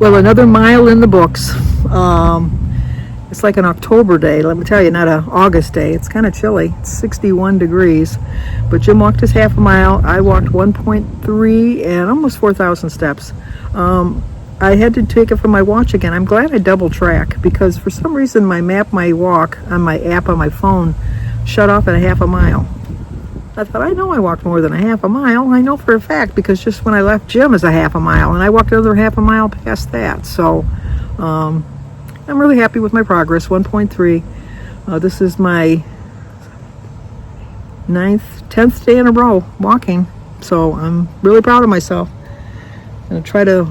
Well, another mile in the books. It's like an October day, let me tell you, not an August day. It's kind of chilly. It's 61 degrees. But Jim walked his half a mile. I walked 1.3 and almost 4,000 steps. I had to take it from my watch again. I'm glad I double track because for some reason my walk on my app on my phone shut off at a half a mile. I thought, I know I walked more than a half a mile. I know for a fact because just when I left Jim is a half a mile and I walked another half a mile past that. So I'm really happy with my progress, 1.3. This is my 10th day in a row walking. So I'm really proud of myself. I'm going to try to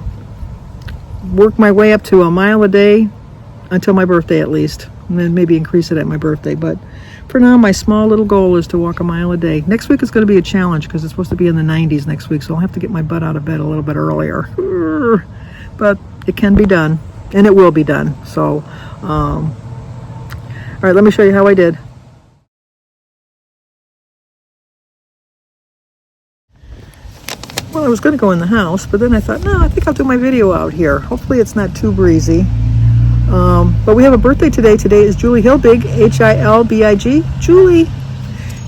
work my way up to a mile a day until my birthday at least. And then maybe increase it at my birthday. But for now, my small little goal is to walk a mile a day. Next week is going to be a challenge because it's supposed to be in the 90s next week. So I'll have to get my butt out of bed a little bit earlier. But it can be done. And it will be done. So, all right, let me show you how I did. Well, I was going to go in the house, but then I thought, no, I think I'll do my video out here. Hopefully it's not too breezy. But we have a birthday today. Today is Julie Hilbig, Hilbig. Julie,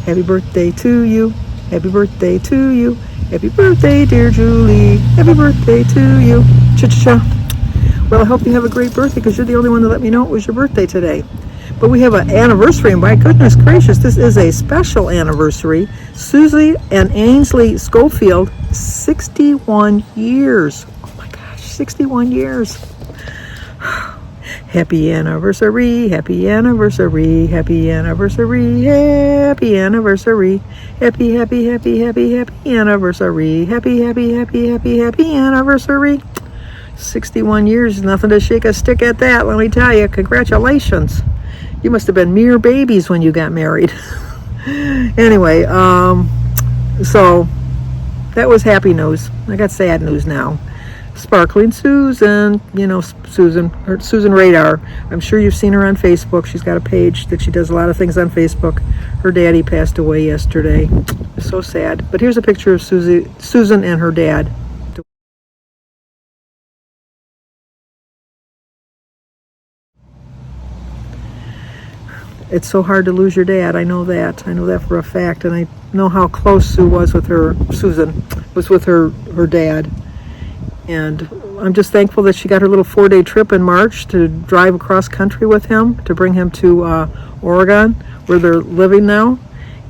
happy birthday to you. Happy birthday to you. Happy birthday, dear Julie. Happy birthday to you. Cha-cha-cha. Well, I hope you have a great birthday because you're the only one that let me know it was your birthday today. But we have an anniversary, and my goodness gracious, this is a special anniversary. Susie and Ainsley Schofield, 61 years. Oh my gosh, 61 years. Happy anniversary, happy anniversary, happy anniversary, happy anniversary, happy, happy, happy, happy, happy anniversary, happy, happy, happy, happy, happy anniversary. 61 years is nothing to shake a stick at that, let me tell you. Congratulations. You must have been mere babies when you got married. Anyway, so that was happy news. I got sad news now. Sparkling Susan, you know, Susan Radar. I'm sure you've seen her on Facebook. She's got a page that she does a lot of things on Facebook. Her daddy passed away yesterday. So sad. But here's a picture of Susan and her dad. It's so hard to lose your dad. I know that. I know that for a fact. And I know how close Susan was with her dad. And I'm just thankful that she got her little 4-day trip in March to drive across country with him, to bring him to Oregon, where they're living now.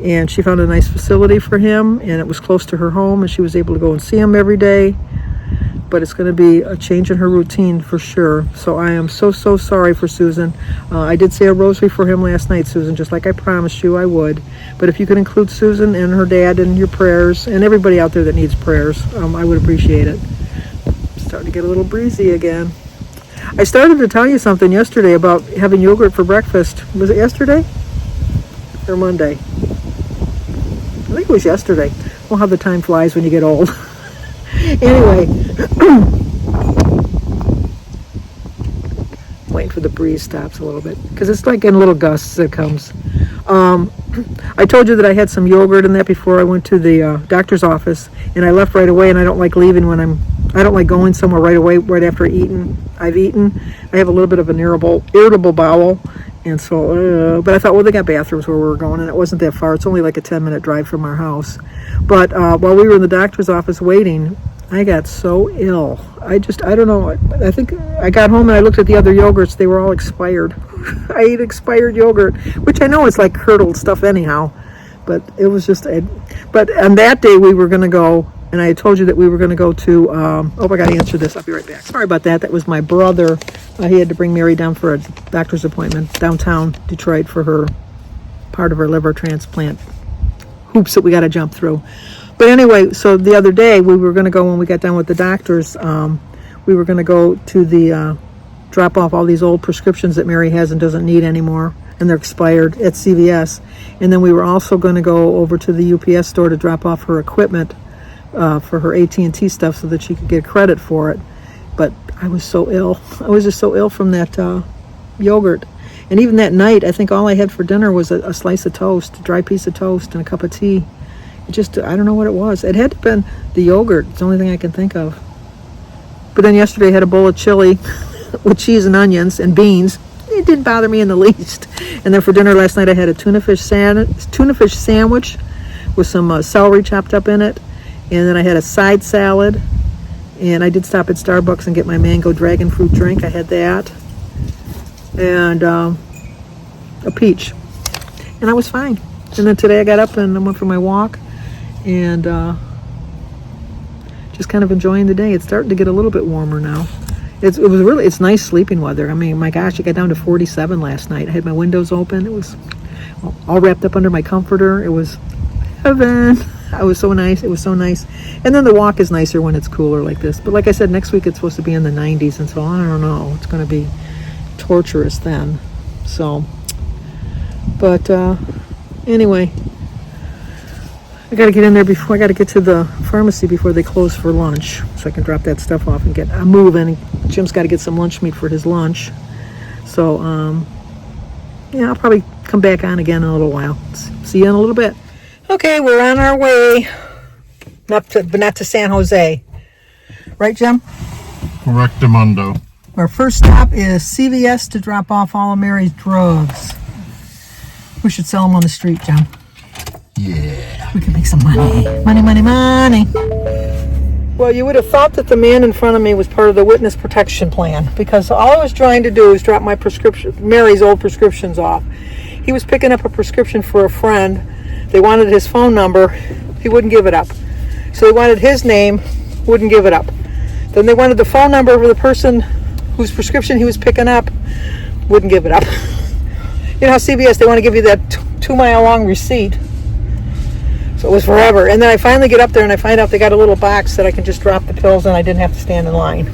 And she found a nice facility for him, and it was close to her home, and she was able to go and see him every day. But it's going to be a change in her routine for sure. So I am so sorry for Susan. I did say a rosary for him last night, Susan, just like I promised you I would. But if you could include Susan and her dad in your prayers, and everybody out there that needs prayers, I would appreciate it. It's starting to get a little breezy again. I started to tell you something yesterday about having yogurt for breakfast. Was it yesterday or Monday? I think it was yesterday. Well, how the time flies when you get old. Anyway, waiting for the breeze stops a little bit because it's like in little gusts that comes. I told you that I had some yogurt in that before I went to the doctor's office, and I left right away. And I don't like leaving I don't like going somewhere right away right after I've eaten. I have a little bit of an irritable bowel, and so. But I thought, well, they got bathrooms where we were going, and it wasn't that far. It's only like a 10-minute drive from our house. But while we were in the doctor's office waiting, I got so ill. I don't know. I think I got home and I looked at the other yogurts. They were all expired. I ate expired yogurt, which I know is like curdled stuff anyhow. But it was just, but on that day we were going to go, and I told you that we were going to go to, I got to answer this. I'll be right back. Sorry about that. That was my brother. He had to bring Mary down for a doctor's appointment downtown Detroit for her part of her liver transplant hoops that we got to jump through. But anyway, so the other day we were going to go, when we got done with the doctors, we were going to go to the drop off all these old prescriptions that Mary has and doesn't need anymore, and they're expired at CVS. And then we were also going to go over to the UPS store to drop off her equipment for her AT&T stuff so that she could get credit for it. But I was so ill. I was just so ill from that yogurt. And even that night, I think all I had for dinner was a slice of toast, a dry piece of toast, and a cup of tea. It just, I don't know what it was. It had to have been the yogurt. It's the only thing I can think of. But then yesterday I had a bowl of chili with cheese and onions and beans. It didn't bother me in the least. And then for dinner last night I had a tuna fish sandwich with some celery chopped up in it. And then I had a side salad. And I did stop at Starbucks and get my mango dragon fruit drink. I had that. And a peach. And I was fine. And then today I got up and I went for my walk. And just kind of enjoying the day. It's starting to get a little bit warmer now. It's nice sleeping weather. I mean, my gosh, it got down to 47 last night. I had my windows open. It was all wrapped up under my comforter. It was heaven. It was so nice. It was so nice. And then the walk is nicer when it's cooler like this. But like I said, next week it's supposed to be in the 90s, and so I don't know. It's going to be torturous then. So, but anyway, I got to get in there before I got to get to the pharmacy before they close for lunch, so I can drop that stuff off and get moving. Jim's got to get some lunch meat for his lunch. So, yeah, I'll probably come back on again in a little while. See you in a little bit. Okay, we're on our way. Not to San Jose. Right, Jim? Correctamundo. Our first stop is CVS to drop off all of Mary's drugs. We should sell them on the street, Jim. Yeah. We can make some money. Money, money, money. Well, you would have thought that the man in front of me was part of the witness protection plan, because all I was trying to do is drop my Mary's old prescriptions off. He was picking up a prescription for a friend. They wanted his phone number. He wouldn't give it up. So they wanted his name. Wouldn't give it up. Then they wanted the phone number of the person whose prescription he was picking up. Wouldn't give it up. You know how CVS, they want to give you that 2-mile long receipt. So it was forever. And then I finally get up there and I find out they got a little box that I can just drop the pills in. I didn't have to stand in line.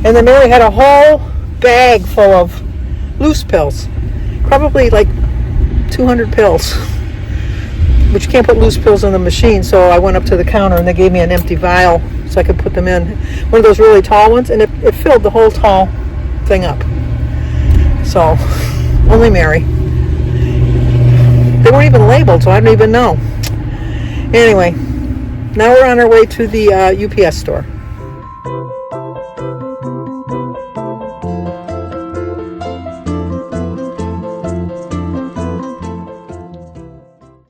And then Mary had a whole bag full of loose pills. Probably like 200 pills. But you can't put loose pills in the machine, so I went up to the counter and they gave me an empty vial so I could put them in. One of those really tall ones, and it filled the whole tall thing up. So, only Mary. They weren't even labeled, so I don't even know. Anyway, now we're on our way to the UPS store.